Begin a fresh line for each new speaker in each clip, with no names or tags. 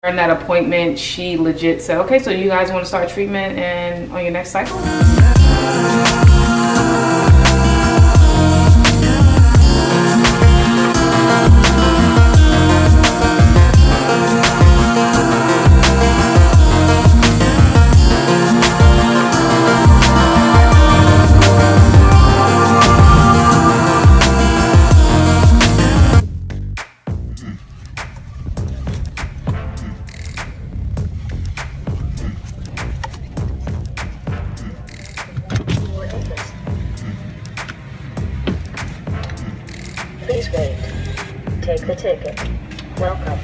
During that appointment, she legit said, okay, so you guys want to start treatment and on your next cycle?
Please wait. Take the ticket. Welcome.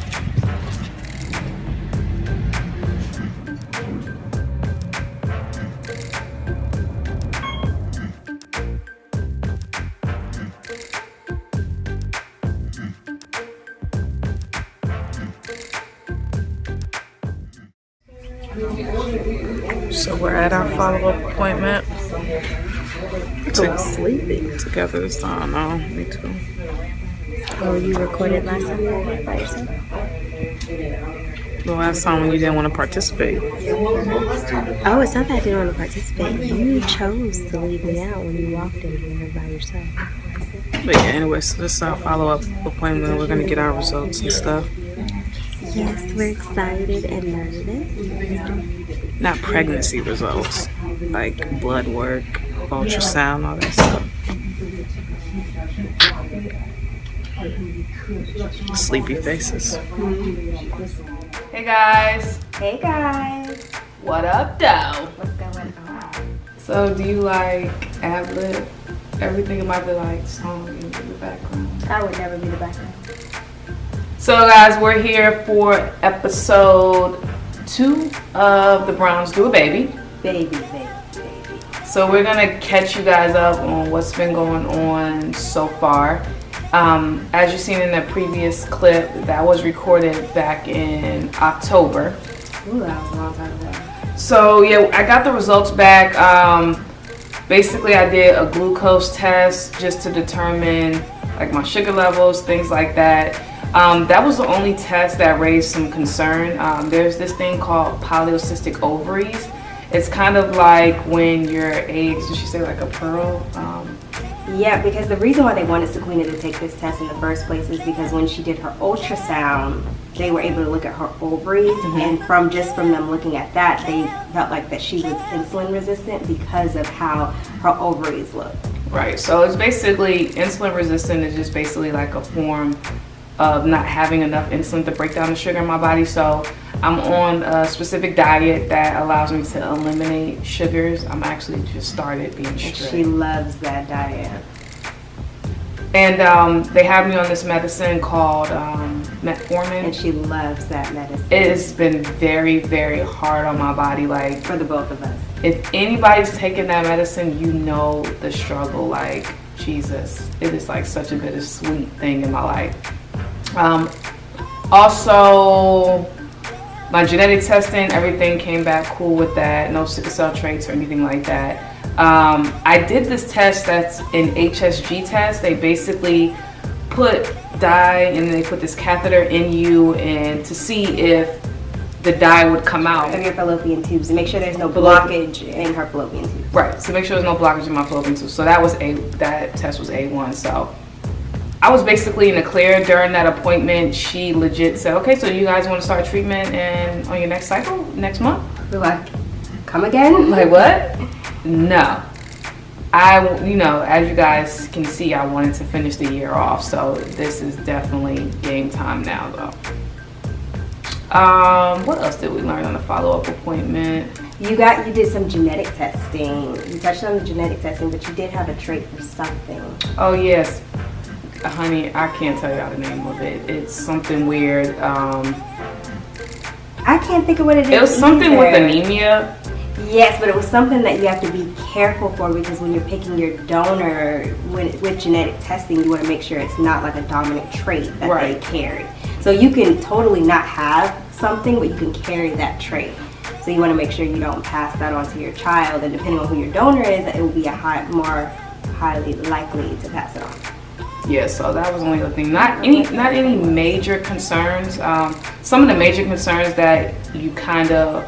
So we're at our follow-up appointment.
I'm sleepy.
Together this time. No, me too.
Oh, you recorded last time you were here by yourself?
The last time when you didn't want to participate.
Oh, it's not that I didn't want to participate. You chose to leave me out when you walked in here by yourself.
But yeah, anyway, so this is our follow-up appointment. We're going to get our results and stuff.
Yes, we're excited and nervous.
Not pregnancy results, like blood work, ultrasound, all that stuff. Sleepy faces. Hey guys.
Hey guys.
What up, though?
What's going on?
So, do you like ad-lib? Everything about the like song in the background?
I would never be the background.
So, guys, we're here for episode 2 of The Browns Do a Baby.
Baby.
So we're gonna catch you guys up on what's been going on so far. As you've seen in the previous clip, that was recorded back in October.
Ooh, that was a long time ago.
So yeah, I got the results back. Basically, I did a glucose test just to determine like my sugar levels, things like that. That was the only test that raised some concern. There's this thing called polycystic ovaries. It's kind of like when your eggs, did she say like a pearl?
Yeah, because the reason why they wanted Sequina to take this test in the first place is because when she did her ultrasound, they were able to look at her ovaries, and from them looking at that, they felt like that she was insulin resistant because of how her ovaries look.
Right, so it's basically, insulin resistant is just basically like a form of not having enough insulin to break down the sugar in my body. So I'm on a specific diet that allows me to eliminate sugars. I'm actually just started being strict.
She loves that diet.
And they have me on this medicine called metformin.
And she loves that medicine.
It has been very, very hard on my body. Like,
for the both of us.
If anybody's taking that medicine, you know the struggle. Like, Jesus, it is like such a bittersweet thing in my life. Also, my genetic testing, everything came back cool with that. No sickle cell traits or anything like that. I did this test that's an HSG test. They basically put dye and they put this catheter in you and to see if the dye would come out
of your fallopian tubes and make sure there's no blockage in her fallopian tubes.
Right, so make sure there's no blockage in my fallopian tubes. So that test was A1. So I was basically in the clear. During that appointment, she legit said, okay, so you guys want to start treatment and on your next cycle, next month?
We're like, come again?
Like what? No. As you guys can see, I wanted to finish the year off. So this is definitely game time now though. What else did we learn on the follow-up appointment?
You did some genetic testing. You touched on the genetic testing, but you did have a trait for something.
Oh yes. Honey, I can't tell y'all the name of it. It's something weird.
I can't think of what it is.
It was something with anemia.
Yes, but it was something that you have to be careful for because when you're picking your donor with genetic testing, you want to make sure it's not like a dominant trait that they carry. So you can totally not have something, but you can carry that trait. So you want to make sure you don't pass that on to your child, and depending on who your donor is, it will be more highly likely to pass it on.
Yeah, so that was the only other thing. Not any major concerns. Some of the major concerns that you kind of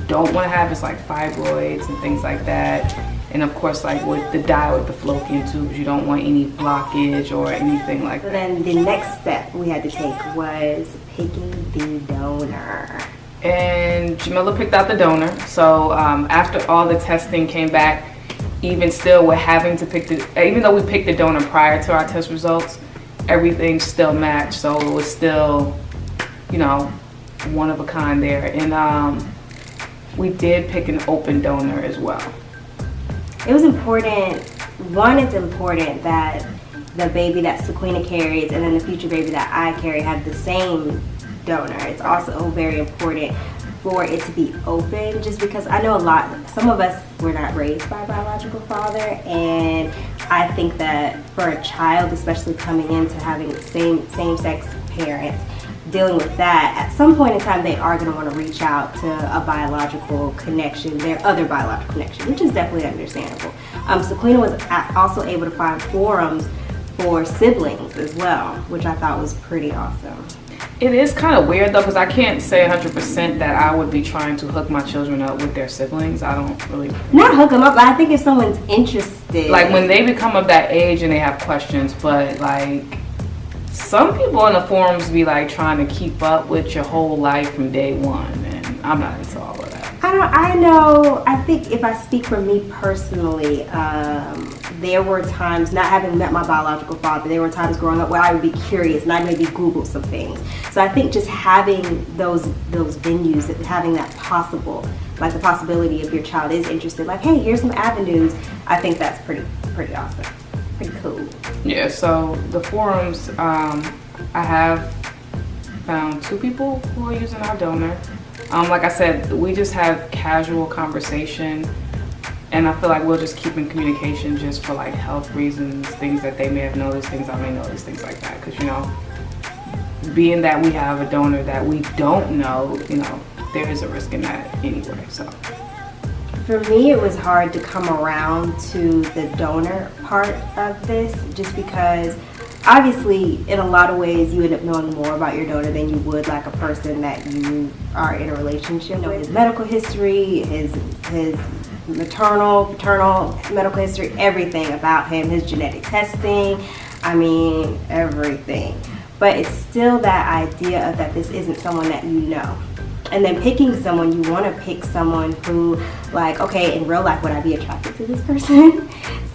don't want to have is like fibroids and things like that. And of course, like with the dye with the fallopian tubes, you don't want any blockage or anything like that.
So then the next step we had to take was picking the donor.
And Jamila picked out the donor. So after all the testing came back, even still we're having to pick even though we picked the donor prior to our test results, everything still matched. So it was still, you know, one of a kind there. And we did pick an open donor as well.
It was important, one, it's important that the baby that Sequina carries and then the future baby that I carry have the same donor. It's also very important for it to be open, just because I know some of us were not raised by a biological father, and I think that for a child, especially coming into having same-sex parents, dealing with that, at some point in time they are going to want to reach out to a biological connection, their other biological connection, which is definitely understandable. Sequina was also able to find forums for siblings as well, which I thought was pretty awesome.
It is kind of weird though, because I can't say 100% that I would be trying to hook my children up with their siblings. I don't really.
Not hook them up, but I think if someone's interested.
Like when they become of that age and they have questions, but like some people in the forums be like trying to keep up with your whole life from day one, and I'm not into all of that.
I think if I speak for me personally, there were times, not having met my biological father, there were times growing up where I would be curious and I maybe Google some things. So I think just having those venues, having that like the possibility of your child is interested, like, hey, here's some avenues, I think that's pretty awesome, pretty cool.
Yeah, so the forums, I have found 2 people who are using our donor. Like I said, we just have casual conversation, and I feel like we'll just keep in communication just for like health reasons, things that they may have noticed, things I may notice, things like that. Because, you know, being that we have a donor that we don't know, you know, there is a risk in that anyway, so.
For me, it was hard to come around to the donor part of this, just because obviously in a lot of ways you end up knowing more about your donor than you would like a person that you are in a relationship with. His medical history, his maternal, paternal medical history, everything about him, his genetic testing, I mean, everything. But it's still that idea of that this isn't someone that you know. And then picking someone, you want to pick someone who, like, okay, in real life, would I be attracted to this person?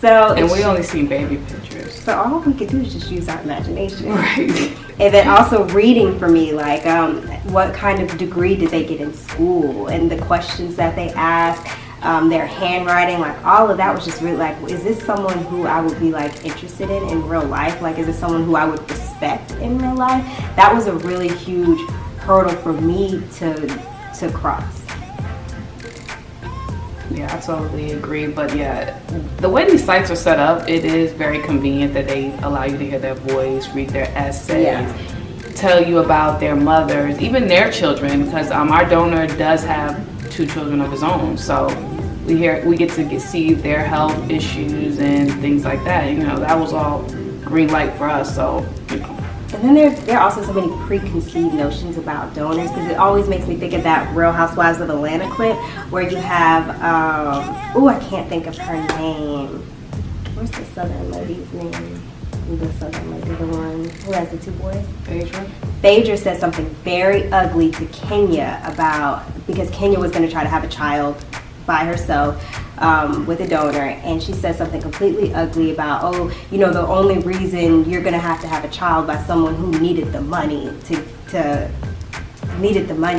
And
we only see baby pictures.
So all we could do is just use our imagination.
Right.
And then also reading for me, like, what kind of degree did they get in school? And the questions that they ask, their handwriting, like, all of that was just really, like, is this someone who I would be, like, interested in real life? Like, is this someone who I would respect in real life? That was a really huge hurdle for me to cross.
Yeah, I totally agree. But yeah, the way these sites are set up, it is very convenient that they allow you to hear their voice, read their essays, tell you about their mothers, even their children, because our donor does have 2 children of his own. So we get to see their health issues and things like that. You know, that was all green light for us. So, you know.
And then there are also so many preconceived notions about donors, because it always makes me think of that Real Housewives of Atlanta clip where you have, I can't think of her name. What's the Southern lady's name? The Southern lady, the one who has the 2 boys? Phaedra said something very ugly to Kenya because Kenya was going to try to have a child by herself with a donor, and she said something completely ugly about, the only reason you're going to have a child by someone who needed the money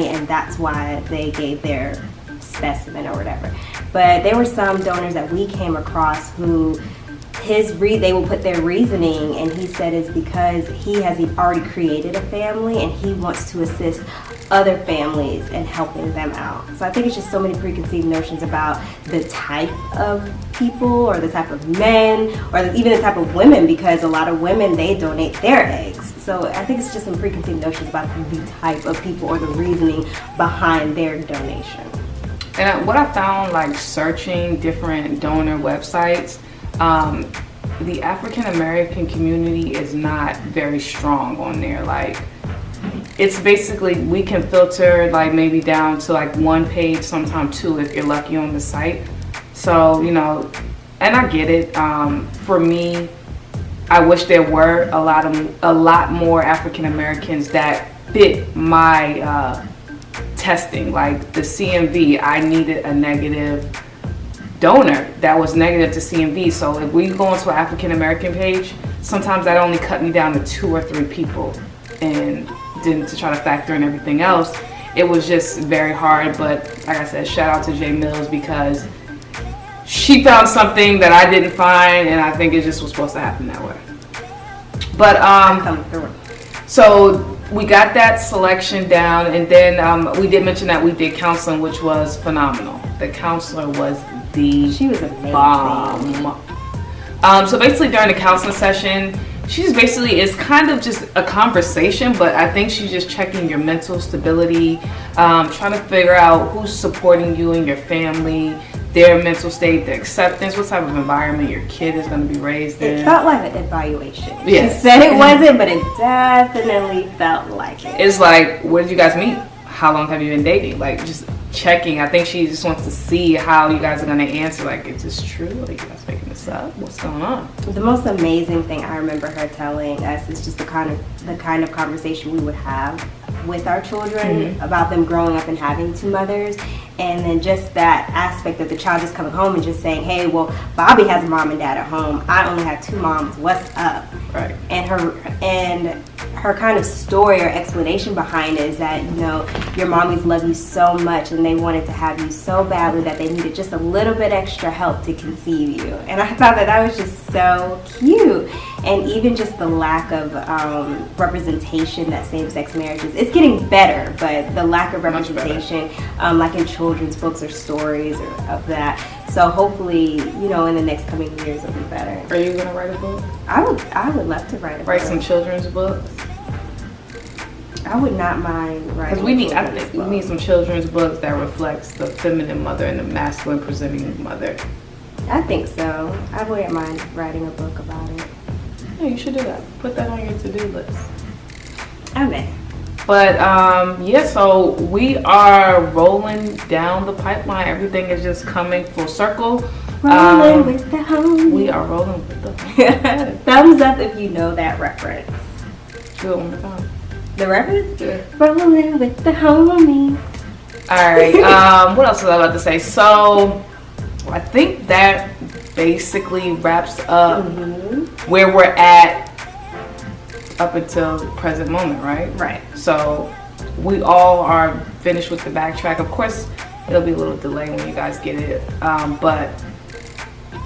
and that's why they gave their specimen or whatever. But there were some donors that we came across who they will put their reasoning, and he said is because he has already created a family and he wants to assist other families and helping them out. So I think it's just so many preconceived notions about the type of people or the type of men or even the type of women, because a lot of women, they donate their eggs. So I think it's just some preconceived notions about the type of people or the reasoning behind their donation. And
what I found, like searching different donor websites, the African American community is not very strong on there. Like, it's basically, we can filter like maybe down to like 1 page, sometimes 2 if you're lucky on the site. So, you know, and I get it. For me, I wish there were a lot more African Americans that fit my testing. Like the CMV, I needed a negative donor that was negative to CMV. So if we go into an African American page, sometimes that only cut me down to 2 or 3 people, and then to try to factor in everything else, it was just very hard. But like I said, shout out to Jay Mills, because she found something that I didn't find, and I think it just was supposed to happen that way. But so we got that selection down, and then we did mention that we did counseling, which was phenomenal. The counselor was
She was amazing.
bomb. So basically during the counseling session, she just basically is kind of just a conversation, but I think she's just checking your mental stability, trying to figure out who's supporting you and your family, their mental state, the acceptance, what type of environment your kid is going to be raised in.
It felt like an evaluation.
Yes.
She said it wasn't, but it definitely felt like it.
It's like, where did you guys meet? How long have you been dating? Like, just checking. I think she just wants to see how you guys are going to answer. Like, is this true? Like, you guys making this up? What's going on?
The most amazing thing I remember her telling us is just the kind of conversation we would have with our children about them growing up and having 2 mothers, and then just that aspect of the child just coming home and just saying, hey, well, Bobby has a mom and dad at home, I only have 2 moms, what's up?
Right.
And her kind of story or explanation behind it is that, you know, your mommies love you so much and they wanted to have you so badly that they needed just a little bit extra help to conceive you. And I thought that was just so cute. And even just the lack of representation that same-sex marriages, it's getting better, but the lack of representation, like in children's books or stories or of that. So hopefully, you know, in the next coming years it'll be better.
Are you going to write a book?
I would love to write a book.
Write some children's books?
I would not mind writing.
Because I think we need some children's books that reflects the feminine mother and the masculine presenting mother.
I think so. I wouldn't mind writing a book about it.
Yeah, you should do that. Put that on your to-do list.
Okay.
But yeah, so we are rolling down the pipeline. Everything is just coming full circle.
Rolling with the homies.
We are rolling with the homies.
Thumbs up if you know that reference.
Do it one more time.
The reference?
Yeah.
Rolling with the homies.
Alright, what else was I about to say? So, I think that basically wraps up where we're at up until the present moment, right?
Right.
So, we all are finished with the backtrack. Of course, it'll be a little delay when you guys get it, but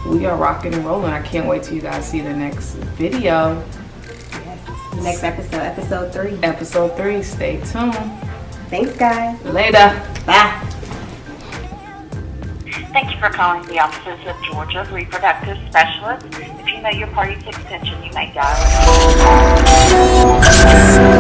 we are rocking and rolling. I can't wait till you guys see the next video.
Next episode, episode 3.
Episode 3. Stay tuned.
Thanks, guys.
Later.
Bye.
Thank you for calling the offices of Georgia Reproductive Specialists. If you know your party's extension, you may dial it.